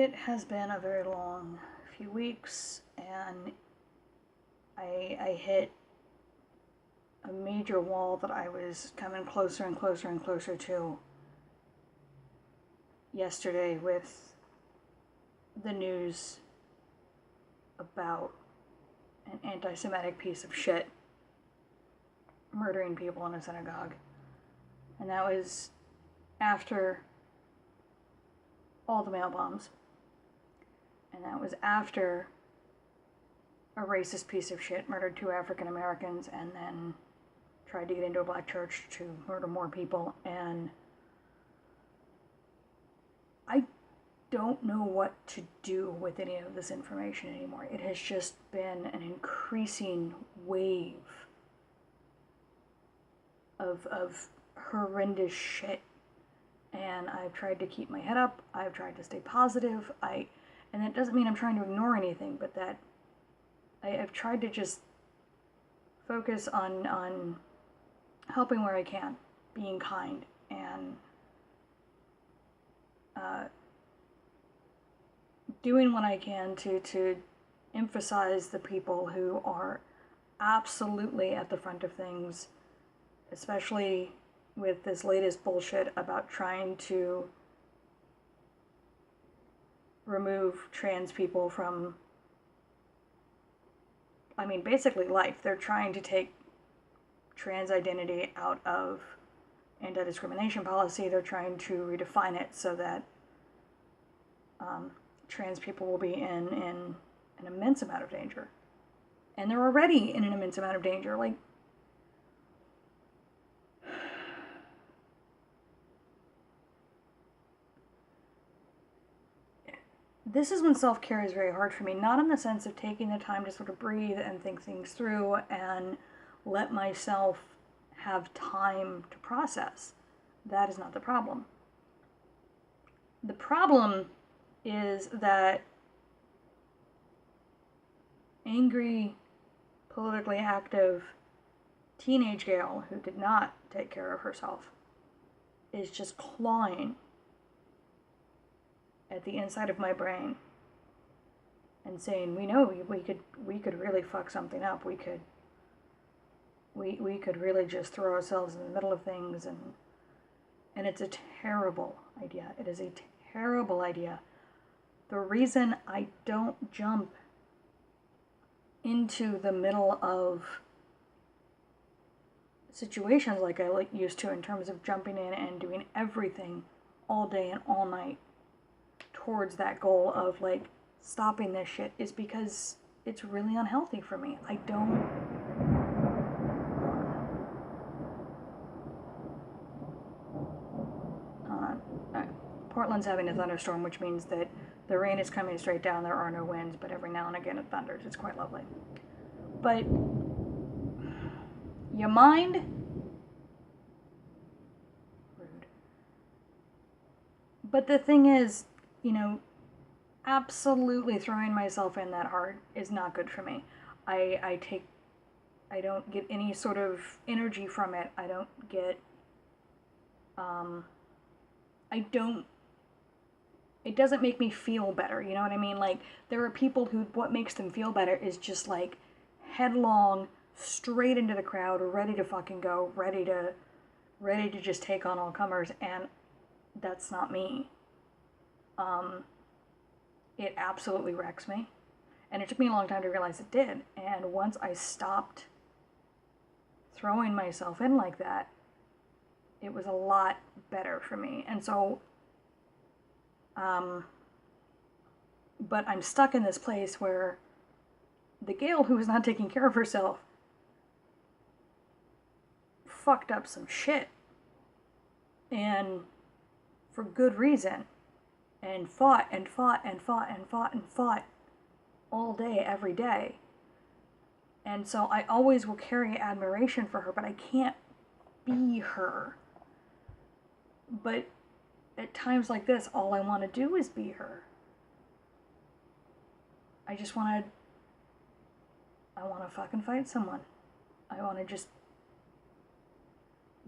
It has been a very long few weeks, and I hit a major wall that I was coming closer and closer and closer to yesterday with the news about an anti-Semitic piece of shit murdering people in a synagogue. And that was after all the mail bombs. And that was after a racist piece of shit murdered 2 African Americans and then tried to get into a black church to murder more people. And I don't know what to do with any of this information anymore. It has just been an increasing wave of horrendous shit. And I've tried to keep my head up. I've tried to stay positive. And that doesn't mean I'm trying to ignore anything, but that I've tried to just focus on helping where I can, being kind, and doing what I can to emphasize the people who are absolutely at the front of things, especially with this latest bullshit about trying to remove trans people from, basically life. They're trying to take trans identity out of anti-discrimination policy. They're trying to redefine it so that trans people will be in an immense amount of danger. And they're already in an immense amount of danger. Like, this is when self-care is very hard for me, not in the sense of taking the time to sort of breathe and think things through and let myself have time to process. That is not the problem. The problem is that angry, politically active teenage Gayle, who did not take care of herself, is just clawing at the inside of my brain and saying, we know we could really fuck something up. We could really just throw ourselves in the middle of things, and it's a terrible idea. It is a terrible idea. The reason I don't jump into the middle of situations like I used to, in terms of jumping in and doing everything all day and all night towards that goal of like stopping this shit, is because it's really unhealthy for me. I don't Portland's having a thunderstorm, which means that the rain is coming straight down. There are no winds, but every now and again it thunders. It's quite lovely. But you mind? Rude. But the thing is, absolutely throwing myself in that hard is not good for me. I don't get any sort of energy from it. I don't get, it doesn't make me feel better, you know what I mean? Like, there are people who, what makes them feel better is just like headlong, straight into the crowd, ready to fucking go, ready to just take on all comers, and that's not me. It absolutely wrecks me. And it took me a long time to realize it did. And once I stopped throwing myself in like that, it was a lot better for me. And so, but I'm stuck in this place where the Gayle who was not taking care of herself fucked up some shit. And for good reason. And fought and fought and fought and fought and fought all day, every day. And so I always will carry admiration for her, but I can't be her. But at times like this, all I want to do is be her. I want to fucking fight someone. I want to just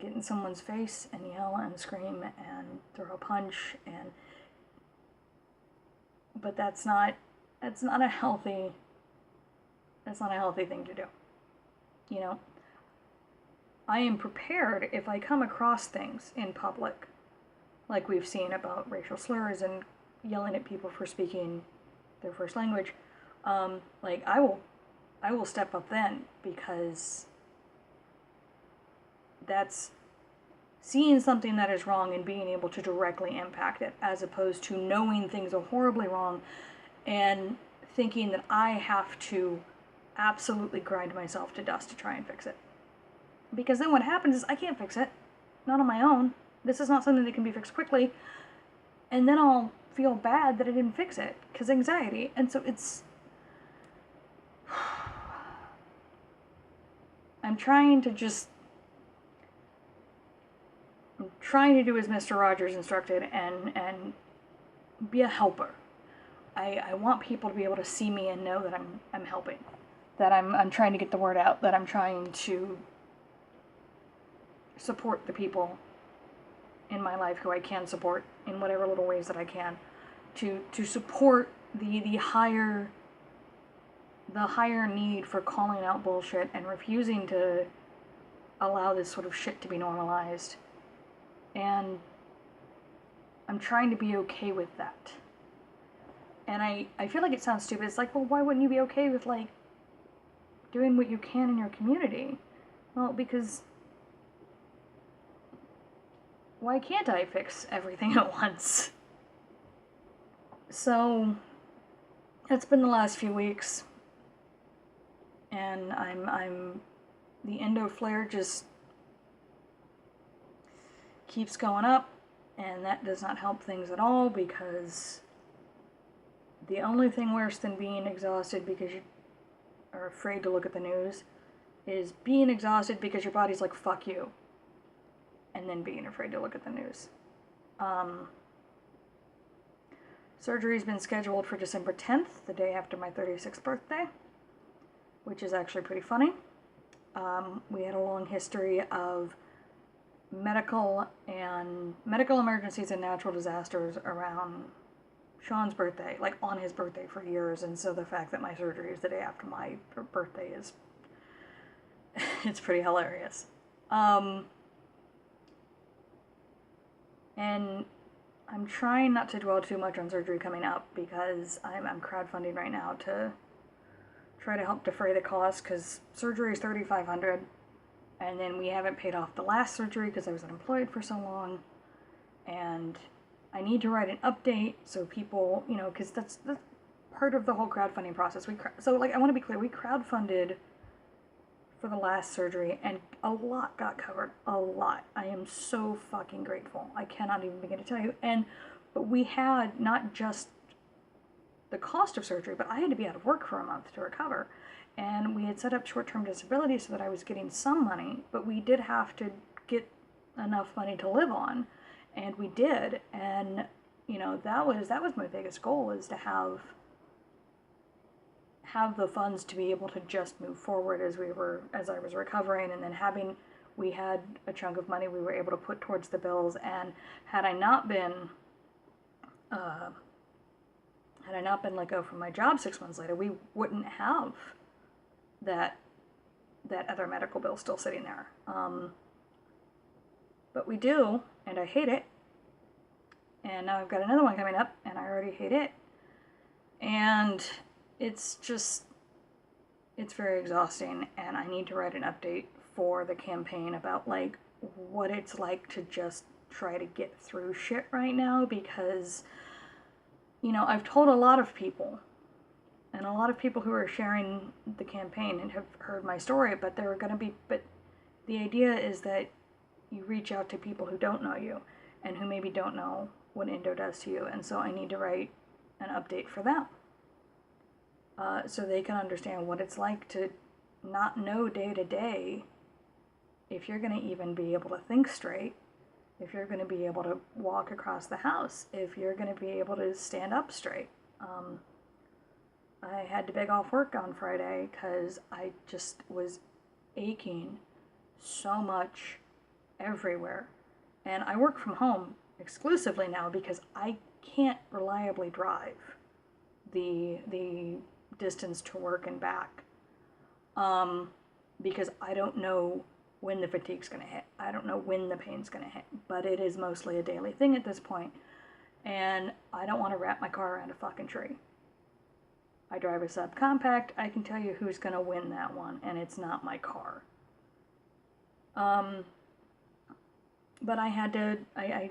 get in someone's face and yell and scream and throw a punch and but that's not a healthy thing to do. You know, I am prepared if I come across things in public, like we've seen about racial slurs and yelling at people for speaking their first language. Like I will step up then, because that's seeing something that is wrong and being able to directly impact it, as opposed to knowing things are horribly wrong and thinking that I have to absolutely grind myself to dust to try and fix it. Because then what happens is I can't fix it, not on my own. This is not something that can be fixed quickly, and then I'll feel bad that I didn't fix it, because anxiety. And so I'm trying to do as Mr. Rogers instructed and be a helper. I want people to be able to see me and know that I'm helping, that I'm trying to get the word out, that I'm trying to support the people in my life who I can support in whatever little ways that I can, to support the higher need for calling out bullshit and refusing to allow this sort of shit to be normalized. And I'm trying to be okay with that. And I feel like it sounds stupid. It's like, well, why wouldn't you be okay with, like, doing what you can in your community? Well, because why can't I fix everything at once? So it's been the last few weeks, and I'm the endo flare just keeps going up, and that does not help things at all, because the only thing worse than being exhausted because you are afraid to look at the news is being exhausted because your body's like, fuck you, and then being afraid to look at the news. Surgery's been scheduled for December 10th, the day after my 36th birthday, which is actually pretty funny. We had a long history of medical emergencies and natural disasters around Sean's birthday, like on his birthday, for years, and so the fact that my surgery is the day after my birthday is it's pretty hilarious. And I'm trying not to dwell too much on surgery coming up, because I'm crowdfunding right now to try to help defray the cost, because surgery is $3,500, and then we haven't paid off the last surgery because I was unemployed for so long, and I need to write an update so people, you know, because that's part of the whole crowdfunding process. So like, I want to be clear, we crowdfunded for the last surgery, and a lot got covered. A lot. I am so fucking grateful. I cannot even begin to tell you. But we had not just the cost of surgery, but I had to be out of work for a month to recover. And we had set up short-term disability so that I was getting some money, but we did have to get enough money to live on, and we did. And you know, that was my biggest goal, is to have the funds to be able to just move forward as I was recovering, and then we had a chunk of money we were able to put towards the bills. And had I not been let go from my job 6 months later, we wouldn't have that other medical bill still sitting there. But we do, and I hate it. And now I've got another one coming up, and I already hate it. And it's very exhausting, and I need to write an update for the campaign about, like, what it's like to just try to get through shit right now, because, you know, I've told a lot of people, and a lot of people who are sharing the campaign and have heard my story, but the idea is that you reach out to people who don't know you, and who maybe don't know what endo does to you, and so I need to write an update for them. So they can understand what it's like to not know day to day if you're going to even be able to think straight, if you're going to be able to walk across the house, if you're going to be able to stand up straight. I had to beg off work on Friday because I just was aching so much everywhere. And I work from home exclusively now because I can't reliably drive. the distance to work and back, because I don't know when the fatigue's going to hit. I don't know when the pain's going to hit, but it is mostly a daily thing at this point, and I don't want to wrap my car around a fucking tree. I drive a subcompact. I can tell you who's going to win that one, and it's not my car. But I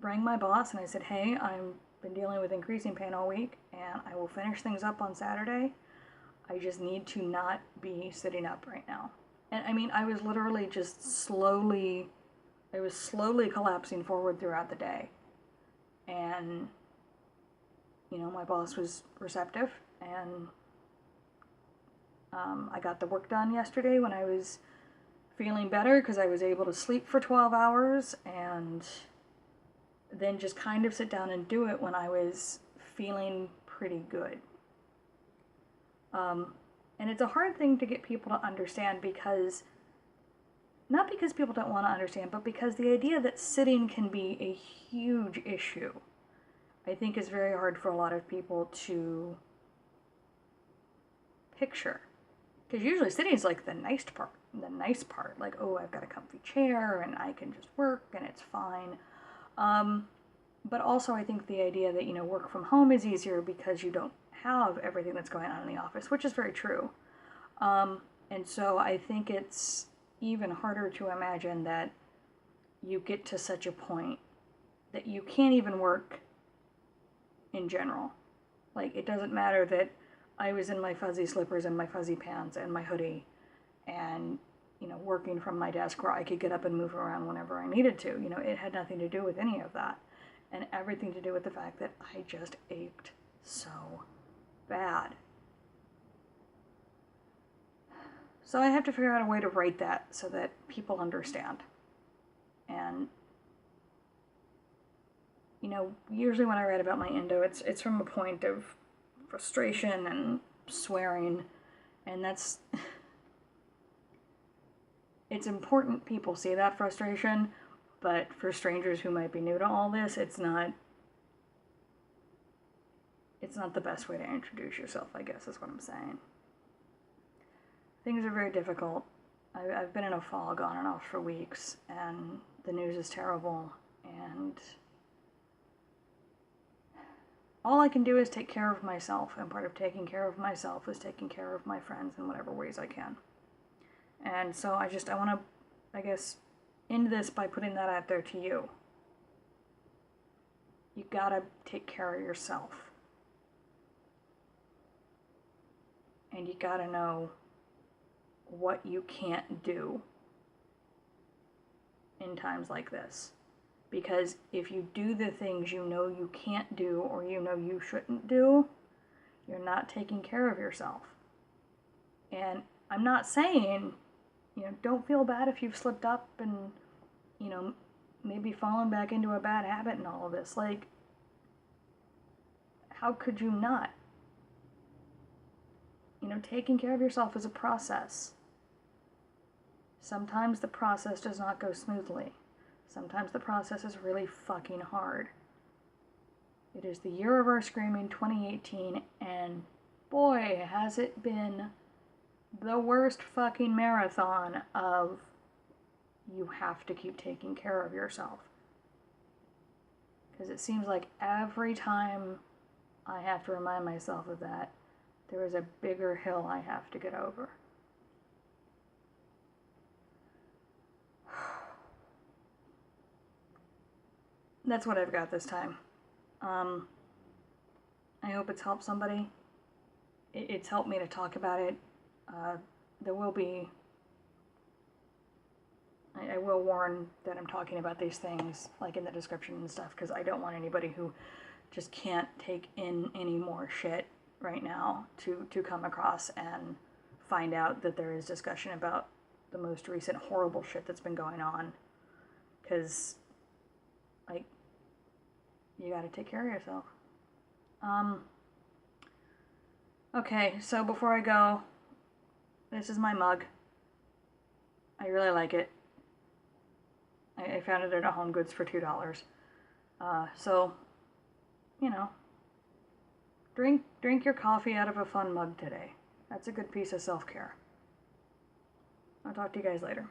rang my boss and I said, hey, I've been dealing with increasing pain all week, and I will finish things up on Saturday. I just need to not be sitting up right now. And I mean, I was literally just slowly collapsing forward throughout the day. And, you know, my boss was receptive, and I got the work done yesterday when I was feeling better, because I was able to sleep for 12 hours and then just kind of sit down and do it when I was feeling pretty good. And it's a hard thing to get people to understand, because, not because people don't want to understand, but because the idea that sitting can be a huge issue, I think, is very hard for a lot of people to picture. Because usually sitting is like the nice part. Like, oh, I've got a comfy chair and I can just work and it's fine. But also I think the idea that, you know, work from home is easier because you don't have everything that's going on in the office, which is very true. And so I think it's even harder to imagine that you get to such a point that you can't even work in general. Like, it doesn't matter that I was in my fuzzy slippers and my fuzzy pants and my hoodie and, you know, working from my desk where I could get up and move around whenever I needed to. You know, it had nothing to do with any of that, and everything to do with the fact that I just ached so bad. So I have to figure out a way to write that so that people understand. And, you know, usually when I write about my endo, it's from a point of frustration and swearing, and that's it's important people see that frustration, but for strangers who might be new to all this, it's not the best way to introduce yourself, I guess is what I'm saying. Things are very difficult. I've been in a fog on and off for weeks, and the news is terrible, and all I can do is take care of myself, and part of taking care of myself is taking care of my friends in whatever ways I can. And so I want to, I guess, end this by putting that out there to you. You gotta take care of yourself. And you gotta know what you can't do in times like this. Because if you do the things you know you can't do, or you know you shouldn't do, you're not taking care of yourself. And I'm not saying, you know, don't feel bad if you've slipped up and, you know, maybe fallen back into a bad habit and all of this. Like, how could you not? You know, taking care of yourself is a process. Sometimes the process does not go smoothly. Sometimes the process is really fucking hard. It is the year of our screaming 2018, and boy, has it been the worst fucking marathon of you have to keep taking care of yourself. Because it seems like every time I have to remind myself of that, there is a bigger hill I have to get over. That's what I've got this time. I hope it's helped somebody. It's helped me to talk about it. There will be... I will warn that I'm talking about these things, like in the description and stuff, because I don't want anybody who just can't take in any more shit right now to come across and find out that there is discussion about the most recent horrible shit that's been going on. Because, like, you gotta take care of yourself. Okay, so before I go, this is my mug. I really like it. I found it at a Home Goods for $2. So, you know, Drink your coffee out of a fun mug today. That's a good piece of self-care. I'll talk to you guys later.